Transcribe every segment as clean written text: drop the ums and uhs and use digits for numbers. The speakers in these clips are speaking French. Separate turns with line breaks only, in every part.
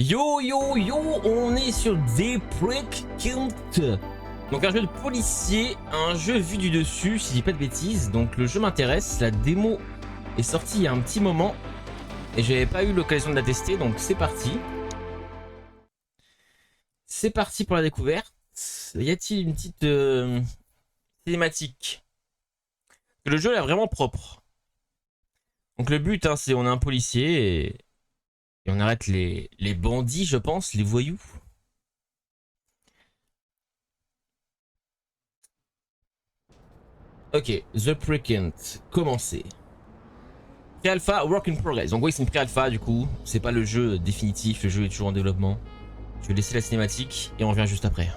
Yo yo yo, on est sur des Precinct. Donc un jeu de policier, un jeu vu du dessus, si je dis pas de bêtises. Donc le jeu m'intéresse, la démo est sortie il y a un petit moment et j'avais pas eu l'occasion de la tester, donc c'est parti. C'est parti pour la découverte. Y a-t-il une petite cinématique? Le jeu est vraiment propre. Donc le but, hein, c'est on est un policier et on arrête les bandits, je pense, les voyous. Ok, The Precinct, commencer. Pré-alpha, work in progress. Donc oui, c'est une pré-alpha du coup. C'est pas le jeu définitif, le jeu est toujours en développement. Je vais laisser la cinématique et on revient juste après.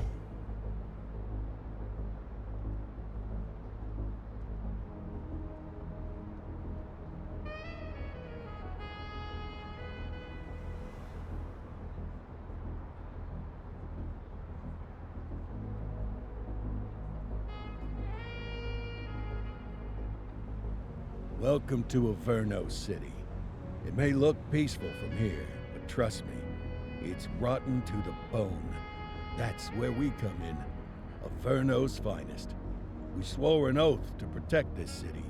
Welcome to Averno City. It may look peaceful from here, but trust me, it's rotten to the bone. That's where we come in, Averno's finest. We swore an oath to protect this city,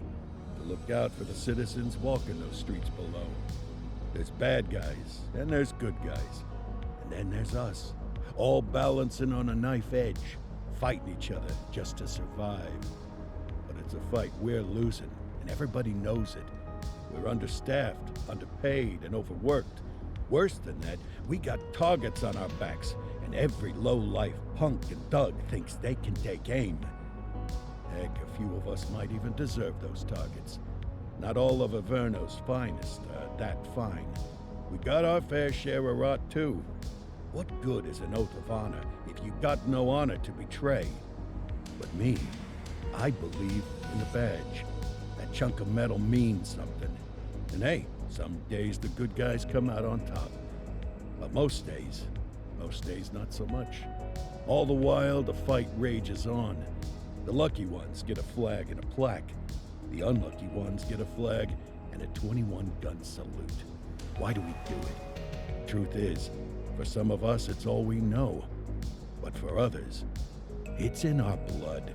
to look out for the citizens walking those streets below. There's bad guys, and there's good guys. And then there's us, all balancing on a knife edge, fighting each other just to survive. But it's a fight we're losing. And everybody knows it. We're understaffed, underpaid, and overworked. Worse than that, we got targets on our backs, and every low-life punk and thug thinks they can take aim. Heck, a few of us might even deserve those targets. Not all of Averno's finest are that fine. We got our fair share of rot, too. What good is an oath of honor if you got no honor to betray? But me, I believe in the badge. That chunk of metal means something. And hey, some days the good guys come out on top. But most days not so much. All the while, the fight rages on. The lucky ones get a flag and a plaque. The unlucky ones get a flag and a 21-gun salute. Why do we do it? Truth is, for some of us, it's all we know. But for others, it's in our blood.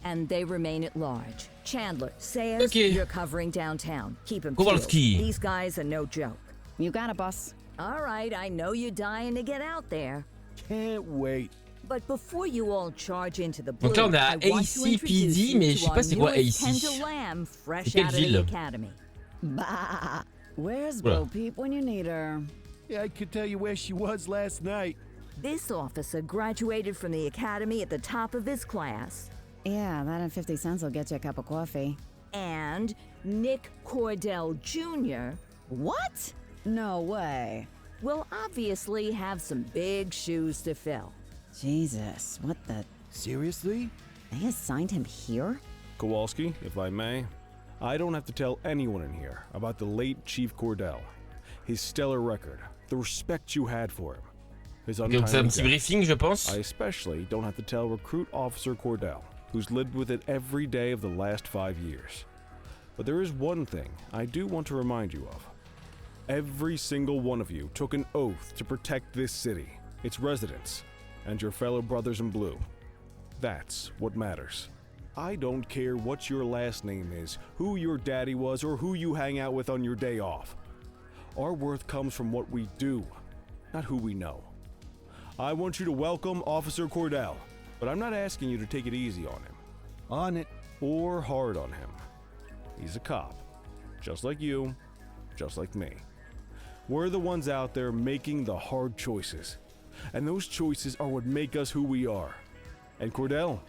And they remain at large. Chandler, Sayers, you're covering downtown. Keep him
Kowalski.
These guys are no joke.
You got it, boss.
All right, I know you're dying to get out there.
Can't wait.
But before you all charge into the blue,
Donc là on a
I want to
ACPD,
introduce
mais
you
je sais
to
pas
our
c'est quoi
newest
AC.
tender lamb fresh
C'est quelle
out of the
ville?
academy.
Bah, where's
Voilà.
Bo Peep when you need her?
Yeah, I could tell you where she was last night.
This officer graduated from the academy at the top of his class.
Yeah, that and 50 cents will get you a cup of coffee.
And Nick Cordell Jr.
What? No way.
will obviously have some big shoes to fill.
Jesus, what the...
Seriously?
They assigned him here?
Kowalski, if I may, I don't have to tell anyone in here about the late Chief Cordell, his stellar record, the respect you had for him, his
Donc c'est un
untimely
petit
death.
briefing, je pense.
I especially don't have to tell Recruit Officer Cordell, who's lived with it every day of the last 5 years. But there is one thing I do want to remind you of. Every single one of you took an oath to protect this city, its residents, and your fellow brothers in blue. That's what matters. I don't care what your last name is, who your daddy was, or who you hang out with on your day off. Our worth comes from what we do, not who we know. I want you to welcome Officer Cordell, but I'm not asking you to take it easy on him.
On it.
Or hard on him. He's a cop, just like you, just like me. We're the ones out there making the hard choices. And those choices are what make us who we are. And Cordell,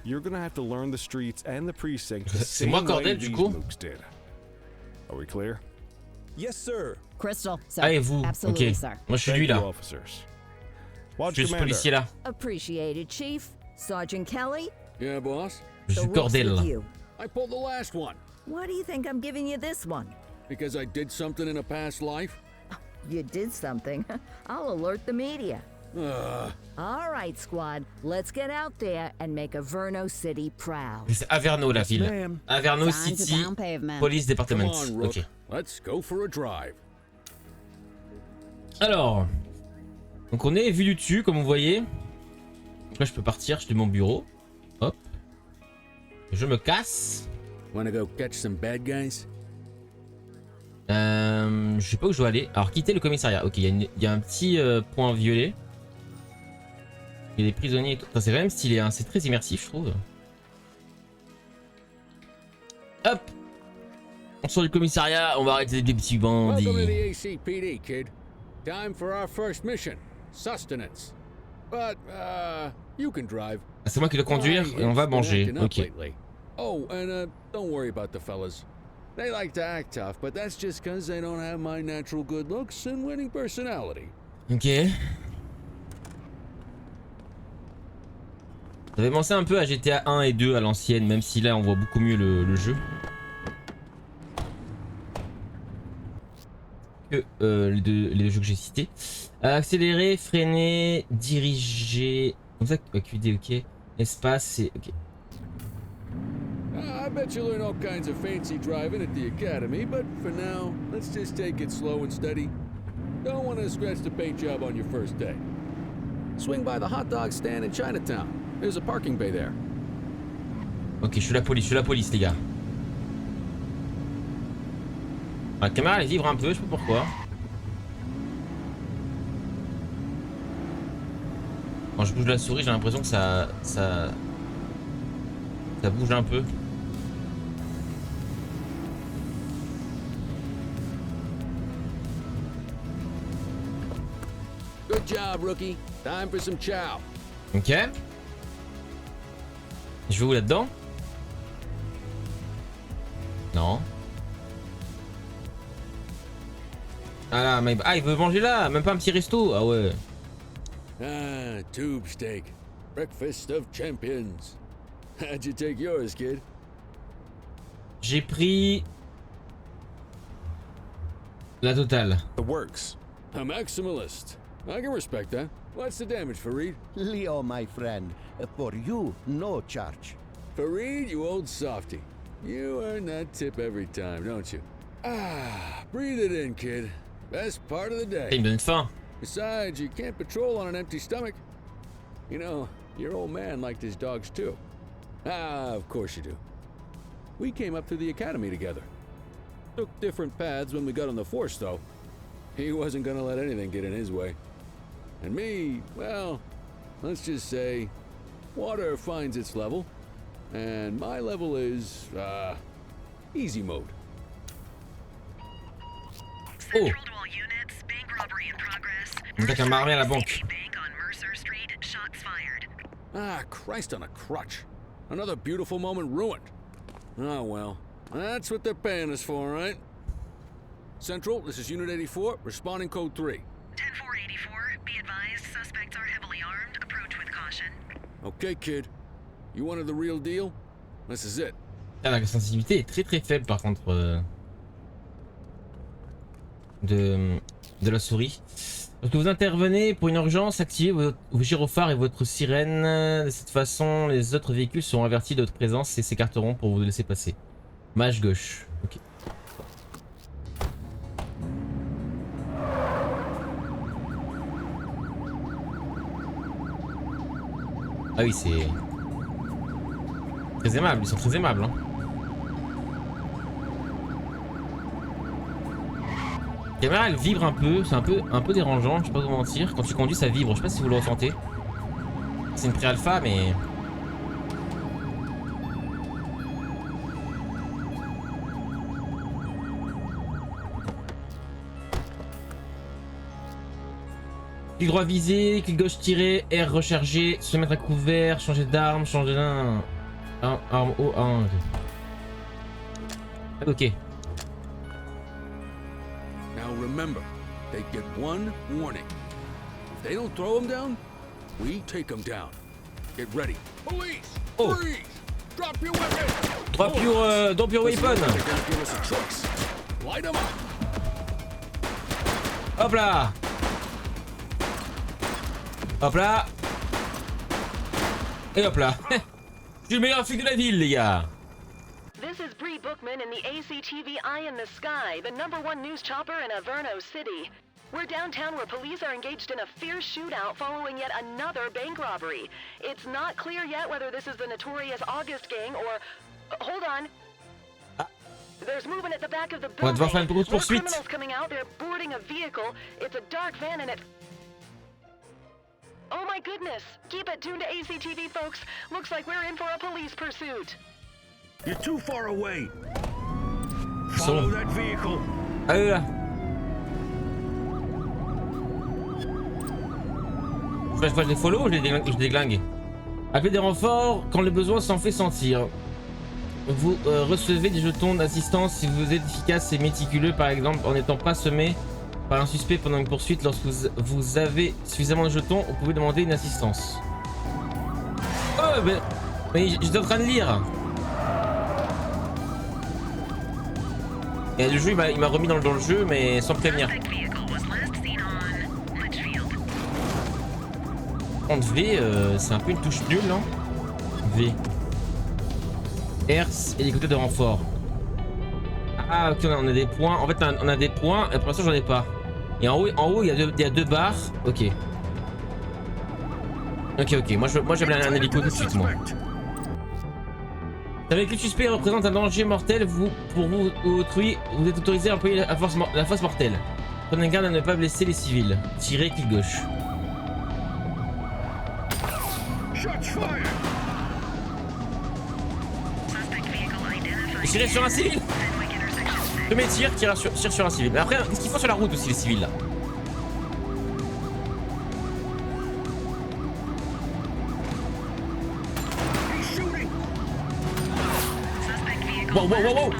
you're gonna have to learn the streets and the precinct the
C'est
same
moi,
way
Cordell,
these
du coup?
mooks did. Are we clear?
Yes, sir.
Crystal, sir.
Ah, et vous?
Absolutely,
Ok.
sir.
Moi je suis
Thank
lui
you,
là.
officers. Watch
Je suis ce
Commander.
policier là.
Appreciated, Chief. Sergeant Kelly,
Yeah, boss.
Je
the
suis
roof's with
Cordell.
you.
I pulled the last one
Why do you think I'm giving you this one?
because I did something in a past life.
You did something. I'll alert the media. All right, squad. Let's get out there and make Averno City proud.
C'est Averno la ville.
ma'am.
Averno
Signs
City,
down pavement.
Police
Come
Department.
on, Rook.
Ok.
Let's go for a drive.
Alors, donc on est vu du dessus, comme vous voyez. Donc là, je peux partir, je de mon bureau. Hop. Je me casse.
Wanna go catch some bad guys?
Je sais pas où je dois aller. Alors, quitter le commissariat. Ok, il y a un petit point violet. Il y a des prisonniers et tout. Enfin, c'est quand même stylé, hein. C'est très immersif, je trouve. Hop. On sort du commissariat, on va arrêter des petits
Welcome to
bandits.
the ACPD, kid. Time for our first mission. Sustenance. But, you can drive.
Ah, c'est moi qui dois conduire et on va manger. Ok.
Oh, and don't worry about the fellas. They like to act tough, but that's just because they don't have my natural good looks and winning personality.
Ok. Ça fait penser un peu à GTA 1 et 2 à l'ancienne, même si là on voit beaucoup mieux le jeu. Que les jeux que j'ai cités. Accélérer, freiner, diriger. Comme ça, QD, ok. Espace, c'est. Ok.
I bet you learn all kinds of fancy driving at the academy, but for now, let's just take it slow and steady. Don't want to scratch the paint job on your first day. Swing by the hot dog stand in Chinatown. There's a parking bay there.
Ok, je suis la police, les gars. La caméra elle vibre un peu, je sais pas pourquoi. Quand je bouge la souris, j'ai l'impression que ça bouge un peu.
Good job, rookie. Time for some chow.
Ok. Je vais où là-dedans? Non. Ah là, mais... ah, il veut manger là, même pas un petit resto. Ah ouais.
Ah, tube steak. Breakfast of champions. How'd you take yours, kid?
J'ai pris la totale.
The works.
A maximalist. I can respect that. What's the damage, Fareed?
Leo, my friend, for you, no charge.
Fareed, you old softy. You earn that tip every time, don't you? Ah, breathe it in, kid. Best part of the
Il
day.
me donne faim.
Besides, you can't patrol on an empty stomach. You know, your old man liked his dogs too. Ah, of course you do. We came up through the academy together. Took different paths when we got on the force, though. He wasn't gonna let anything get in his way. And me, well, let's just say, water finds its level, and my level is, easy mode.
Oh. On attaque un marmé à la banque.
Ah, Christ on a crutch. Another beautiful moment ruined. Oh well, that's what they're paying us for, right? Central, this is Unit 84, responding code 3.
10-484, be advised, suspects are heavily armed, approach with caution.
Okay, kid. You wanted the real deal? This is it.
Ah, la sensibilité est très très faible par contre de la souris. Lorsque vous intervenez pour une urgence, activez vos gyrophares et votre sirène. De cette façon, les autres véhicules seront avertis de votre présence et s'écarteront pour vous laisser passer. Mage gauche. Ok. Ah oui, c'est très aimable. Ils sont très aimables. Hein. La caméra elle vibre un peu, c'est un peu dérangeant, je sais pas comment mentir. Quand tu conduis ça vibre, je sais pas si vous le ressentez. C'est une pré-alpha mais... Clic droit visé, clic gauche tirer, R recharger, se mettre à couvert, changer d'arme, changer d'un... Arme haut, ok.
Now remember, they get one warning. If they don't throw them down, we take them down. Get ready. Police!
Oh.
Freeze! Drop your weapon!
Drop your weapon.
They're gonna give us a choice. Light them up!
Hop là. Hop là. Et hop là. Je suis le meilleur flic de la ville, les gars.
This is Bree Bookman in the ACTV Eye in the Sky, the #1 news chopper in Averno City. We're downtown where police are engaged in a fierce shootout following yet another bank robbery. It's not clear yet whether this is the notorious August gang or... hold on. There's movement at the back of the building.
On va devoir faire une grosse
More
poursuite.
criminals coming out. They're boarding a vehicle. It's a dark van and it... Oh my goodness. Keep it tuned to ACTV, folks. Looks like we're in for a police pursuit.
You're too far away.
Follow
Follow that vehicle.
Allez là. Je les follow ou je les déglingue? Appelez des renforts quand le besoin s'en fait sentir. Vous recevez des jetons d'assistance si vous êtes efficace et méticuleux, par exemple en n'étant pas semé par un suspect pendant une poursuite. Lorsque vous avez suffisamment de jetons, vous pouvez demander une assistance. Oh, mais j'étais en train de lire. Et le jeu, il m'a remis dans le jeu, mais sans prévenir. Contre V, c'est un peu une touche nulle, non? V. Hertz, hélicoptère de renfort. Ah, ok, on a des points. En fait, on a des points, et pour l'instant, j'en ai pas. Et en haut il y a deux barres. Ok. Ok. Moi j'aime un hélico tout de suite, moi. Avec le suspect représente un danger mortel, pour vous ou autrui, vous êtes autorisé à employer la force mortelle. Prenez garde à ne pas blesser les civils. Tirez clic gauche. Tirer sur un civil. Premier tir sur un civil. Mais après, qu'est-ce qu'ils font sur la route aussi, les civils là? Wow.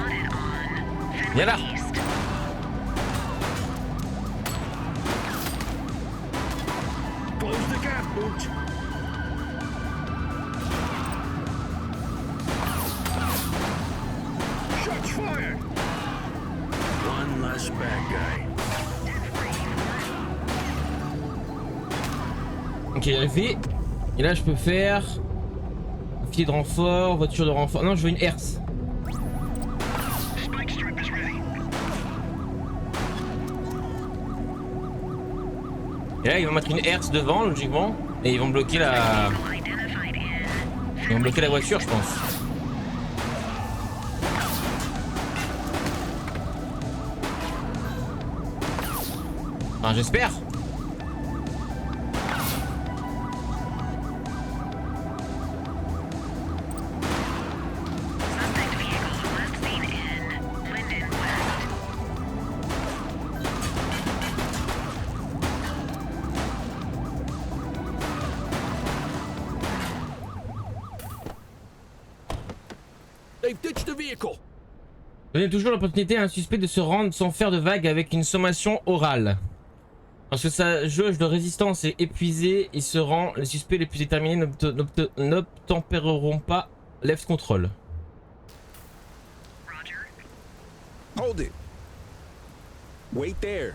Viens là. Ok, V. Et là, je peux faire filet de renfort, voiture de renfort. Non, je veux une herse. Et là, ils vont mettre une herse devant, logiquement, et ils vont bloquer la. Ils vont bloquer la voiture, je pense. Enfin, j'espère. Donnez toujours l'opportunité à un suspect de se rendre sans faire de vagues avec une sommation orale. Lorsque sa jauge de résistance est épuisée, il se rend. Les suspects les plus déterminés n'obtempéreront pas left control.
Hold it. Wait there.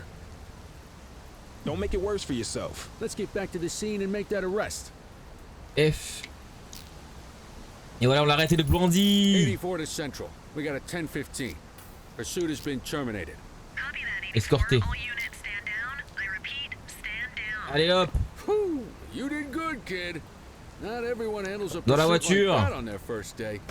Don't make it worse for yourself.
Let's get back to the scene and make that arrest.
F. Et voilà, on l'a arrêté de Blondie.
84 to Central. We got a 10-15. Pursuit has been terminated.
Escorté. Allez hop.
Whew, you did good, kid. Not everyone handles a
Dans la
pursuit
voiture.
like that on their first day.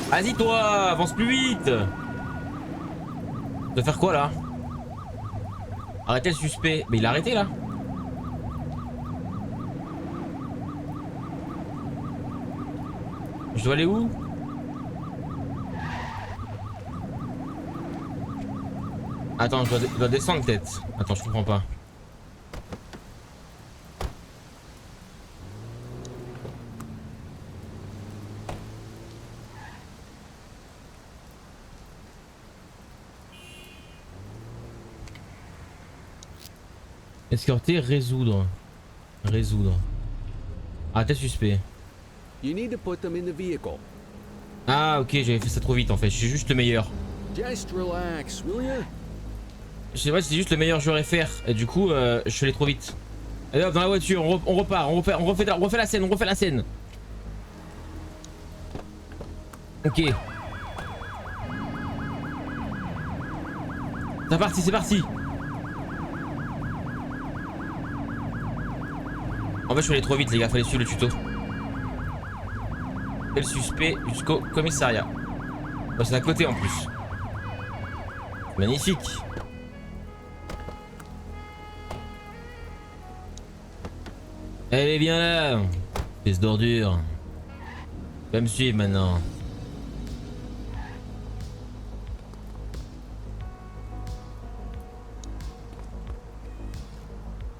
Vas-y toi, avance plus vite. De faire quoi là? Arrêtez le suspect. Mais il a arrêté là. Je dois aller où? Attends, je dois descendre peut-être. Attends, je comprends pas. Escorter, résoudre. Résoudre. Ah, t'es suspect.
You need to put them in the vehicle.
Ah, ok, j'avais fait ça trop vite en fait. Je suis juste le meilleur.
Just relax, will ya?
C'est vrai, c'est juste le meilleur joueur FR. Et du coup, je suis allé trop vite. Allez hop, dans la voiture, on repart, on refait la scène, on refait la scène. Ok. C'est parti, c'est parti. En fait, je suis allé trop vite, les gars, fallait suivre le tuto. Et le suspect jusqu'au commissariat. Oh, c'est à côté en plus. Magnifique. Elle est bien là, espèce d'ordure. Va me suivre maintenant.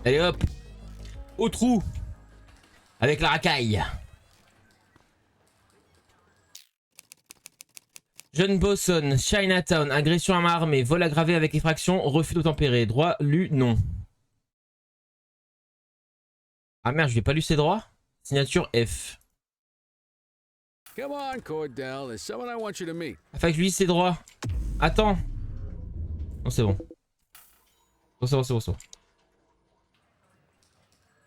Allez hop, au trou, avec la racaille. Jeune Bosson, Chinatown, agression à main armée, vol aggravé avec effraction, refus d'obtempérer, droit lu non. Ah merde, je n'ai pas lu ses droits. Signature F.
Come on, Cordell. There's someone I want you to meet.
Enfin que je lui dise ses droits. Attends. Non, c'est bon. C'est bon.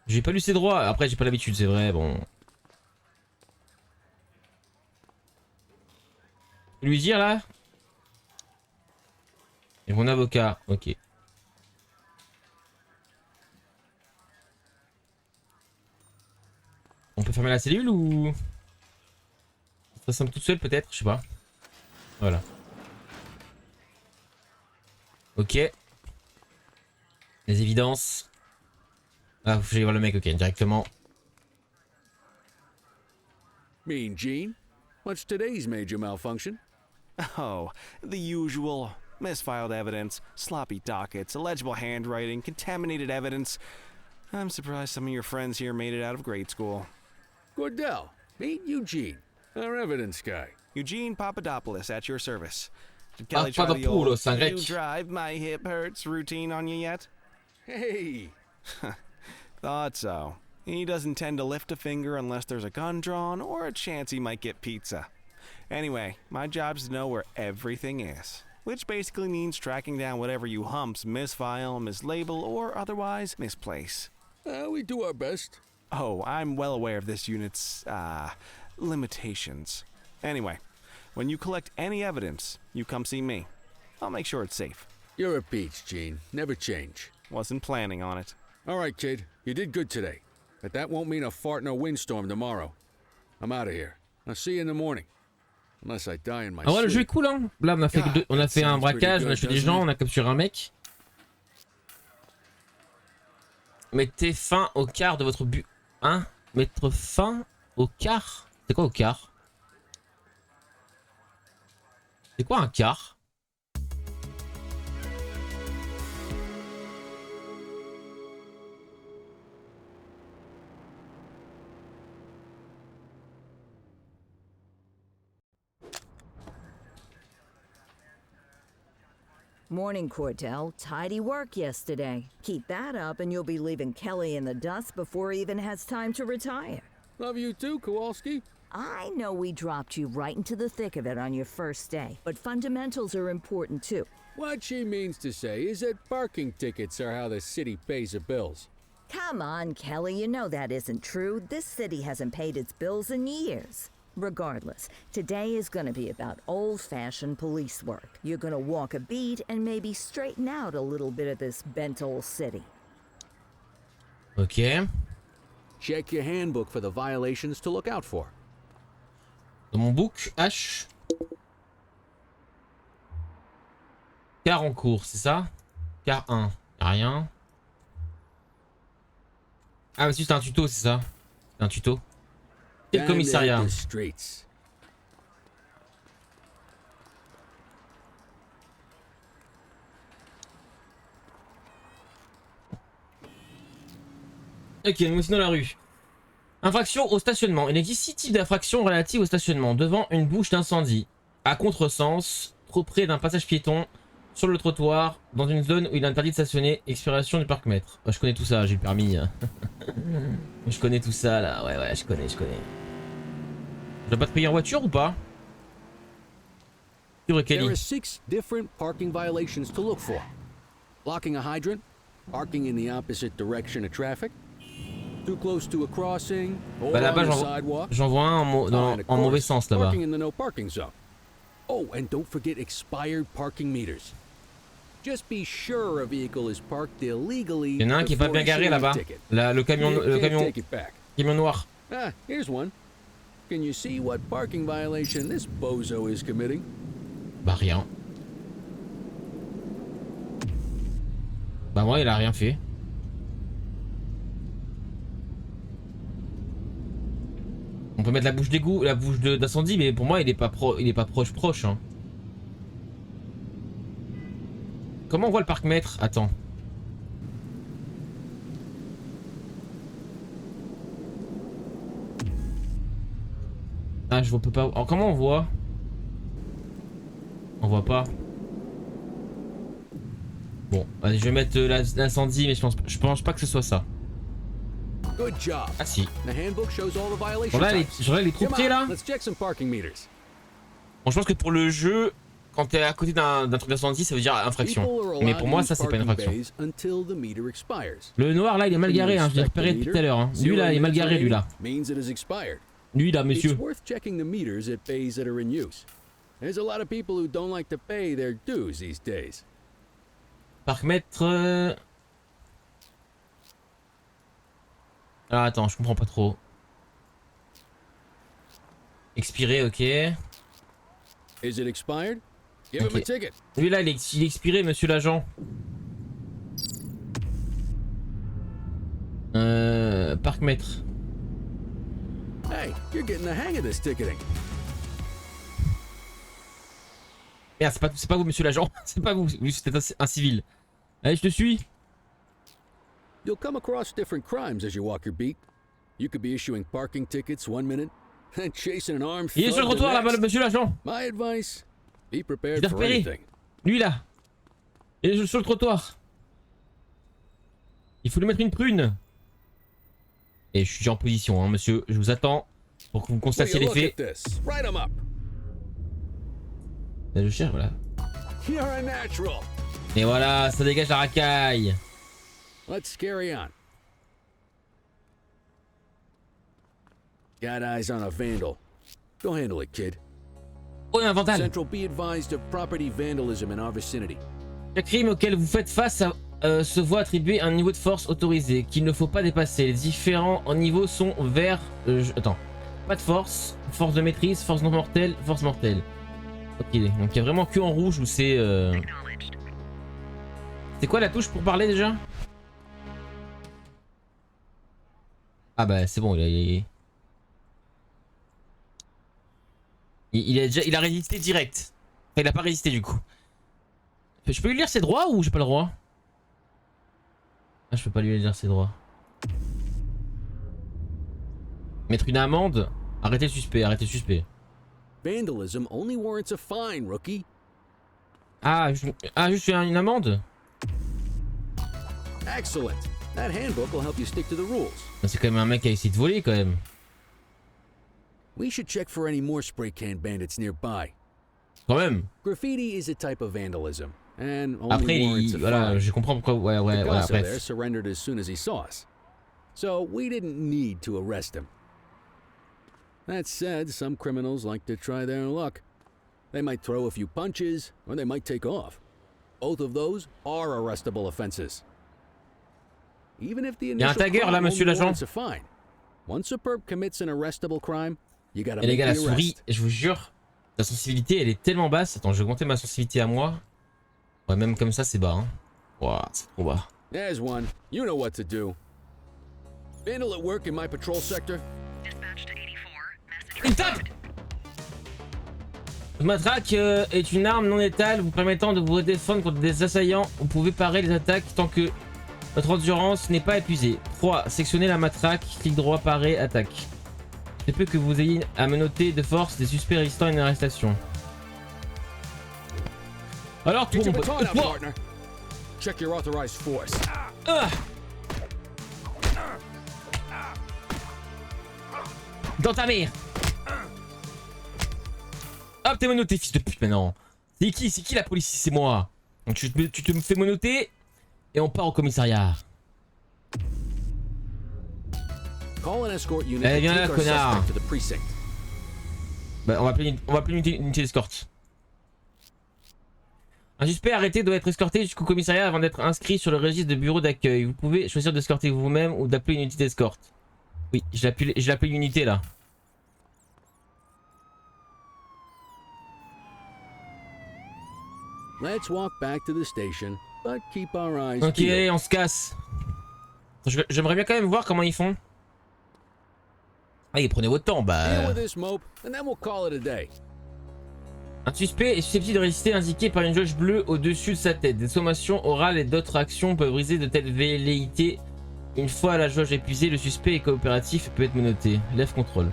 J'ai pas lu ses droits. Après, j'ai pas l'habitude, c'est vrai. Bon. Lui dire là. Et mon avocat. Ok. On peut fermer la cellule ou... Ça semble toute seule peut-être, je sais pas. Voilà. Ok. Les évidences. Ah, faut que j'aille voir le mec, ok, directement.
Mean Gene, what's today's major malfunction?
Oh, the usual. Misfiled evidence, sloppy dockets, illegible handwriting, contaminated evidence. I'm surprised some of your friends here made it out of grade school.
Cordell, meet Eugene, our evidence guy.
Eugene Papadopoulos at your service. Did Kelly try the old "you drive my hip hurts" routine on you yet?
Hey!
Thought so. He doesn't tend to lift a finger unless there's a gun drawn or a chance he might get pizza. Anyway, my job's to know where everything is, which basically means tracking down whatever you humps misfile, mislabel, or otherwise misplace.
We do our best.
Oh, I'm well aware of this unit's, limitations. Anyway, when you collect any evidence, you come see me. I'll make sure it's safe.
You're a peach, Gene. Never change.
Wasn't planning on it.
All right, kid. You did good today. But that won't mean a fart in a windstorm tomorrow. I'm out of here. I'll see you in the morning. Unless I die in my
Ah ouais, le jeu est
sleep.
cool, hein. Là, on a fait un braquage, on a tué des gens, on a capturé un mec. Mettez fin au quart de votre but. Hein? Mettre fin au quart? C'est quoi au quart? C'est quoi un quart?
Morning, Cordell. Tidy work yesterday. Keep that up and you'll be leaving Kelly in the dust before he even has time to retire.
Love you too, Kowalski.
I know we dropped you right into the thick of it on your first day, but fundamentals are important too.
What she means to say is that parking tickets are how the city pays the bills.
Come on, Kelly, you know that isn't true. This city hasn't paid its bills in years. Regardless, today is gonna be about old-fashioned police work. You're gonna walk a beat and maybe straighten out a little bit of this bent old city.
Ok.
Check your handbook for the violations to look out for.
Dans mon book, H. Car en cours, c'est ça? Car 1. Y'a rien. Ah, mais si, c'est un tuto, c'est ça? C'est un tuto. Et le commissariat. Ok, nous voici dans la rue. Infraction au stationnement. Il existe 6 types d'infractions relatives au stationnement. Devant une bouche d'incendie. À contresens. Trop près d'un passage piéton. sur le trottoir, dans une zone où il est interdit de stationner. Expiration du parc-mètre. Je connais tout ça, j'ai le permis. Je connais tout ça là, ouais, je connais. Je dois pas te payer en voiture ou pas?
There are 6 different parking violations to look for. Blocking a hydrant, parking in the opposite direction of traffic, too close to a crossing, or
bah là-bas,
on the sidewalk,
j'en vois un en mauvais sens là-bas.
parking in the no parking zone. Oh, and don't forget expired parking meters. Just be sure a vehicle is parked illegally.
Il y en a un qui est pas bien garé là-bas. Le camion noir.
Ah, here's one. Can you see what parking violation this bozo is committing?
Bah rien. Bah moi il a rien fait. On peut mettre la bouche d'égout, la bouche d'incendie, mais pour moi il est pas proche hein. Comment on voit le parc-mètre? Attends. Ah je peux pas. Alors, comment on voit? On voit pas. Bon, allez, je vais mettre l'incendie, mais je pense pas que ce soit ça. Ah si. Bon là, il est trop près là. Bon, je pense que pour le jeu, quand t'es à côté d'un truc d'incendie, ça veut dire infraction. Mais pour moi, ça c'est pas une infraction. Le noir là, il est mal garé, hein, je l'ai repéré depuis tout à l'heure. Hein. Lui là, il est mal garé, lui là. Lui là, monsieur.
There's a lot of people who don't like to pay their dues these days.
Parc-mètre. Ah attends, je comprends pas trop. Expiré, ok.
Is it expired? Give him a ticket.
Lui là, il est expiré, monsieur l'agent. Parc-mètre.
Hey, you're getting the hang of this ticketing.
Merde, c'est pas vous, monsieur l'agent. C'est pas vous, c'était un civil. Allez, je te suis.
You'll come across different crimes as you walk your beat. You could be issuing parking tickets one minute and chasing an armed thug.
Il est sur le trottoir là-bas, monsieur l'agent.
My advice, be prepared for anything.
Lui là. Il est sur le trottoir. Il faut lui mettre une prune. Et je suis en position, hein, monsieur. Je vous attends pour que vous constatiez les faits. Là, je cherche, voilà. Et voilà, ça dégage la racaille.
Let's carry on. Got eyes on a vandal. Go handle it, kid.
Oh, un vandal.
Central, be advised of property vandalism in our vicinity.
Chaque crime auquel vous faites face se voit attribuer un niveau de force autorisé qu'il ne faut pas dépasser. Les différents niveaux sont vers... attends. Pas de force, force de maîtrise, force non mortelle, force mortelle. Ok, donc il y a vraiment que en rouge où c'est... C'est quoi la touche pour parler déjà? Ah bah c'est bon, il a résisté direct. Enfin, il a pas résisté du coup. Je peux lui lire ses droits ou j'ai pas le droit? Ah, je peux pas lui lire ses droits. Mettre une amende. Arrêtez le suspect, arrêtez le suspect.
Vandalism only warrants a fine, rookie.
Ah, juste une amende?
Excellent. That handbook will help you stick to the rules.
C'est quand même un mec qui a essayé de voler quand même.
We should check for any more spray can bandits nearby.
Quand même.
Graffiti is a type of vandalism, and only
après, voilà, je comprends pourquoi. Ouais, voilà, bref.
There surrendered as soon as he saw us, so we didn't need to arrest him. That said, some criminals like to try their luck. They might throw a few punches, or they might take off. Both of those are arrestable offenses. Even if the initial crime only warrants a fine, once a perp commits an arrestable crime, you gotta make the arrest. Les gars, la souris, je
vous jure, la sensibilité, elle est tellement basse. Attends, je vais augmenter ma sensibilité à moi. Ouais, même comme ça, c'est bas. Hein. Ouah, c'est trop bas.
There's one. You know what to do. Vandal at work in my patrol sector.
Il tape. Le matraque est une arme non létale vous permettant de vous défendre contre des assaillants. Vous pouvez parer les attaques tant que votre endurance n'est pas épuisée. 3. Sectionnez la matraque, clic droit, parer, attaque. C'est peu que vous ayez à menotter de force des suspects résistant à une arrestation. Alors,
Get
toi,
your
mon
baton out,
pote.
partner. Check your authorized force.
Dans ta mère. Hop, t'es menotté, fils de pute, maintenant. C'est qui la police? C'est moi. Donc tu te fais menotter et on part au commissariat.
Call an escort unit
Eh,
to
viens là,
take our
connard.
suspect to the precinct.
Bah, on va appeler une unité d'escorte. Un suspect arrêté doit être escorté jusqu'au commissariat avant d'être inscrit sur le registre de bureau d'accueil. Vous pouvez choisir d'escorter vous-même ou d'appeler une unité d'escorte. Oui, je l'ai appelé une unité là.
Let's walk back to the station, but keep our eyes
Ok,
peeled.
allez, on se casse. J'aimerais bien quand même voir comment ils font. Allez, prenez votre temps,
Deal
bah.
with this mope, and then we'll call it a day.
Un suspect est susceptible de résister indiqué par une jauge bleue au-dessus de sa tête. Des sommations orales et d'autres actions peuvent briser de telles velléités. Une fois la jauge épuisée, le suspect est coopératif et peut être menotté. Lève contrôle.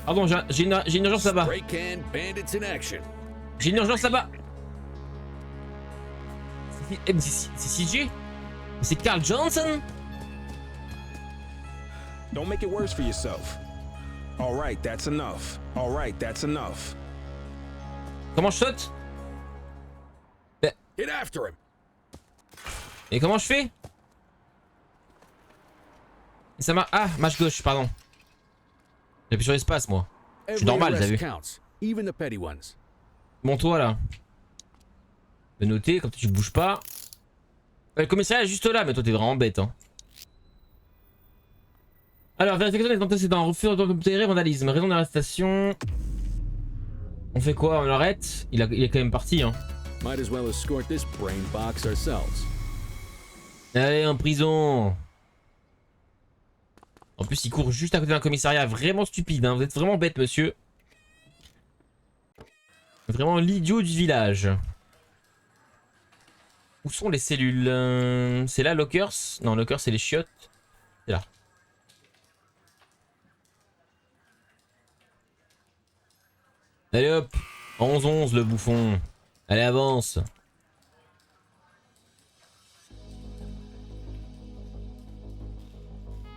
Pardon, j'ai une urgence là-bas.
Spray can bandits in action.
J'ai une urgence là-bas. C'est CJ? C'est Carl Johnson?
Don't make it worse for yourself. All right, that's enough. All right, that's enough.
Comment je saute?
Get after him.
Et comment je fais? Et ça m'a... Ah, marche gauche, pardon. J'appuie sur l'espace, moi. Je suis
Every
normal, t'as
arrest
vu?
counts, even the petty ones.
Bon, toi là. De noter, comme tu bouges pas. Le commissariat est juste là, mais toi t'es vraiment bête, hein. Alors, vérification des antécédents, refus d'obtempérer, vandalisme, raison d'arrestation. On fait quoi? On l'arrête? Il est quand même parti, hein.
Might as well escort this brain box ourselves.
Allez, en prison. En plus, il court juste à côté d'un commissariat, vraiment stupide, hein. Vous êtes vraiment bête, monsieur. Vraiment l'idiot du village. Où sont les cellules? C'est là, Lockers? Non, Lockers, c'est les chiottes. C'est là. Allez hop, 11-11 le bouffon. Allez, avance.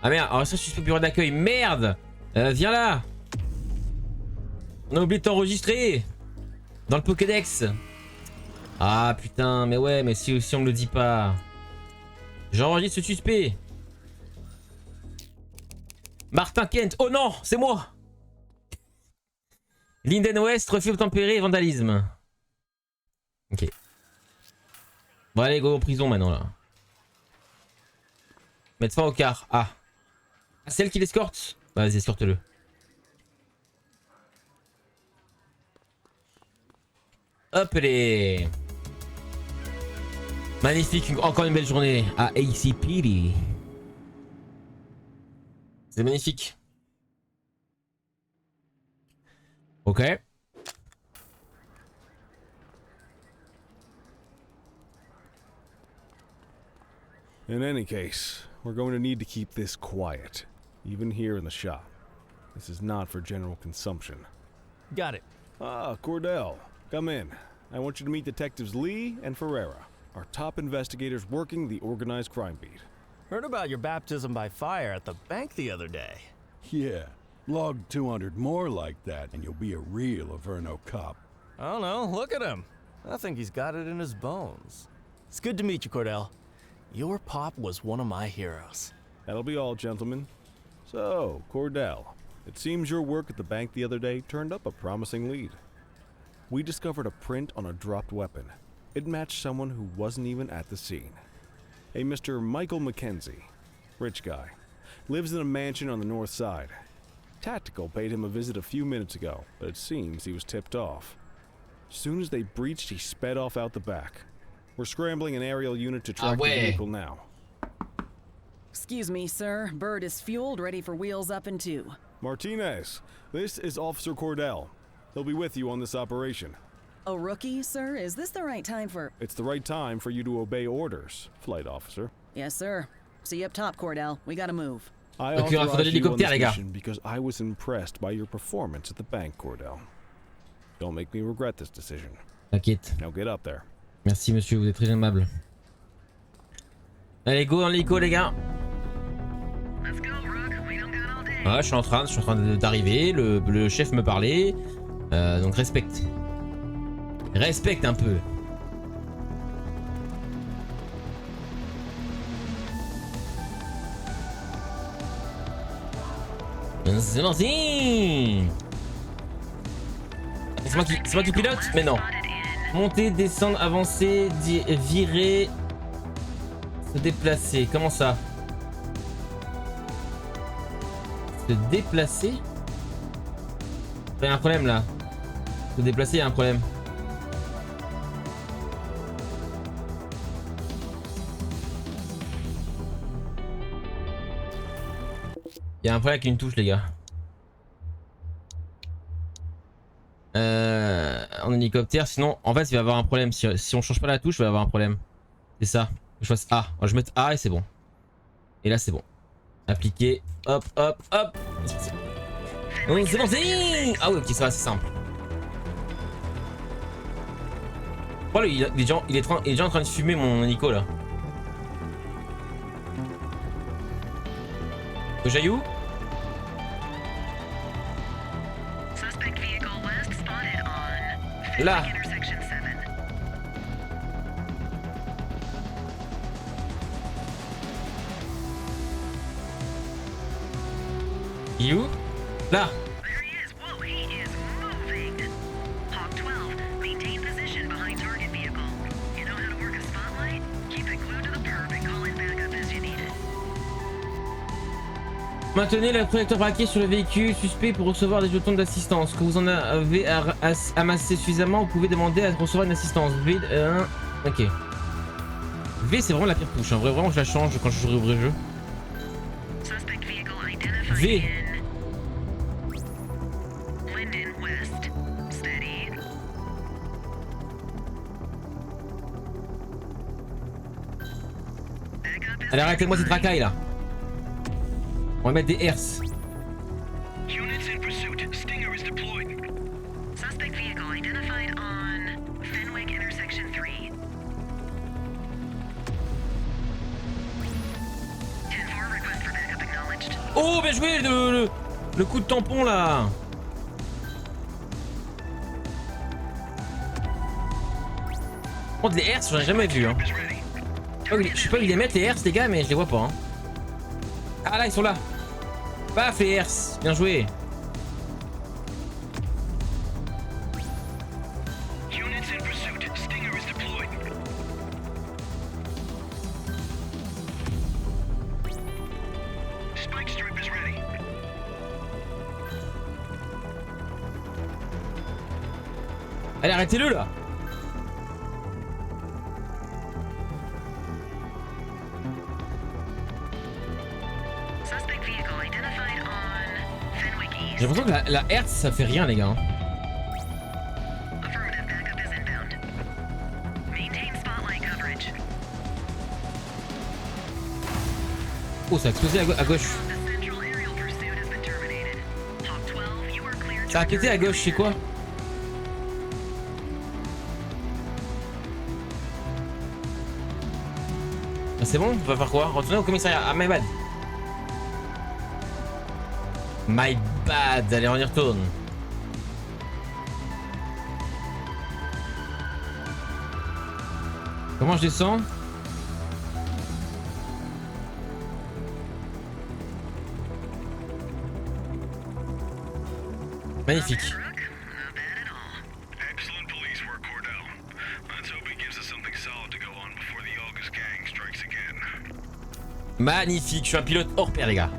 Ah merde, alors ça, je suis au bureau d'accueil. Merde, viens là. On a oublié de t'enregistrer dans le Pokédex. Ah putain, mais ouais, mais si on me le dit pas. J'enregistre ce suspect. Martin Kent. Oh non, c'est moi. Linden West, refus obtempéré et vandalisme. Ok. Bon allez, go en prison maintenant là. Mettre fin au car. Ah. Celle qui l'escorte? Bah, vas-y, escorte-le. Hop les. Magnifique, encore une belle journée à ACPD. C'est magnifique. Ok.
In any case, we're going to need to keep this quiet, even here in the shop. This is not for general consumption.
Got it.
Ah, Cordell, come in. I want you to meet Detectives Lee and Ferreira, our top investigators working the organized crime beat.
Heard about your baptism by fire at the bank the other day.
Yeah, log 200 more like that and you'll be a real Averno cop.
I don't know, look at him. I think he's got it in his bones. It's good to meet you, Cordell. Your pop was one of my heroes.
That'll be all, gentlemen. So, Cordell, it seems your work at the bank the other day turned up a promising lead. We discovered a print on a dropped weapon. It matched someone who wasn't even at the scene. A Mr. Michael McKenzie, rich guy, lives in a mansion on the north side. Tactical paid him a visit a few minutes ago, but it seems he was tipped off. Soon as they breached, he sped off out the back. We're scrambling an aerial unit to track the vehicle now.
Excuse me, sir. Bird is fueled, ready for wheels up in 2.
Martinez, this is Officer Cordell. He'll be with you on this operation.
A rookie, sir? Is this the right time for...
It's the right time for you to obey orders, Flight Officer.
Yes, sir. See you up top, Cordell. We gotta move.
I
Ok, on va faire de
authorized you on
l'hélicoptère,
this
les gars.
mission because I was impressed by your performance at the bank, Cordell. Don't make me regret this decision.
T'inquiète.
Now get up there.
Merci monsieur, vous êtes très aimable. Allez, go dans l'hélico les gars. Ah, je suis en train d'arriver, le chef me parlait. Donc respecte. Respecte un peu. C'est parti. C'est moi qui pilote? Mais non. Monter, descendre, avancer, virer, se déplacer. Comment ça? Se déplacer? Il y a un problème là. Se déplacer, il y a un problème. Il y a un problème avec une touche les gars. En hélicoptère, sinon en fait il va y avoir un problème. Si on change pas la touche, il va y avoir un problème. C'est ça. Je fasse A. Je vais mettre A et c'est bon. Et là c'est bon. Appliquer. Hop hop hop. C'est bon c'est. Ah oui ok ça va c'est simple. Oh lui il est déjà en train de fumer mon hélico là. YoYoYo. Là. You? Là. Maintenez le projecteur braqué sur le véhicule suspect pour recevoir des jetons d'assistance. Quand vous en avez amassé suffisamment, vous pouvez demander à recevoir une assistance. V, ok. V, c'est vraiment la pire touche. Hein. Vraiment, je la change quand je joue au vrai jeu. V. Allez, arrêtez-moi cette racaille là. On va mettre des hertz. Oh, bien joué le coup de tampon là. Oh, des hertz, j'en ai jamais vu. Hein. Je sais pas où ils les mettent les hertz, les gars, mais je les vois pas. Hein. Ah là, ils sont là. Paf les hertz, bien joué. Allez, arrêtez-le là. J'ai l'impression que la hertz ça fait rien les gars. Oh ça a explosé à gauche. Ça a pété à gauche, c'est quoi? Ah, c'est bon, on va faire quoi? Retourner au commissariat. Ah my bad. My bad, allez on y retourne. Comment je descends? Magnifique. Magnifique, je suis un pilote hors pair les gars.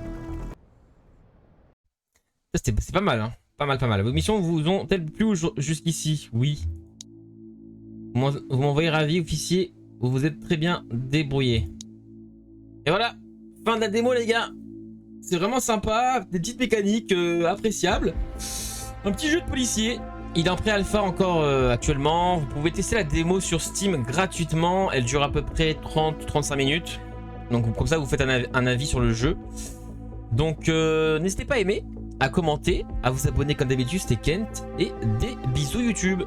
C'est pas mal, hein. Pas mal. Vos missions vous ont-elles plu jusqu'ici? Oui. Vous m'envoyez ravi, officier. Vous vous êtes très bien débrouillé. Et voilà, fin de la démo les gars. C'est vraiment sympa, des petites mécaniques appréciables. Un petit jeu de policier. Il est en pré-alpha encore actuellement. Vous pouvez tester la démo sur Steam gratuitement. Elle dure à peu près 30-35 minutes. Donc comme ça vous faites un avis sur le jeu. Donc n'hésitez pas à aimer, à commenter, à vous abonner comme d'habitude. C'était Kent et des bisous YouTube.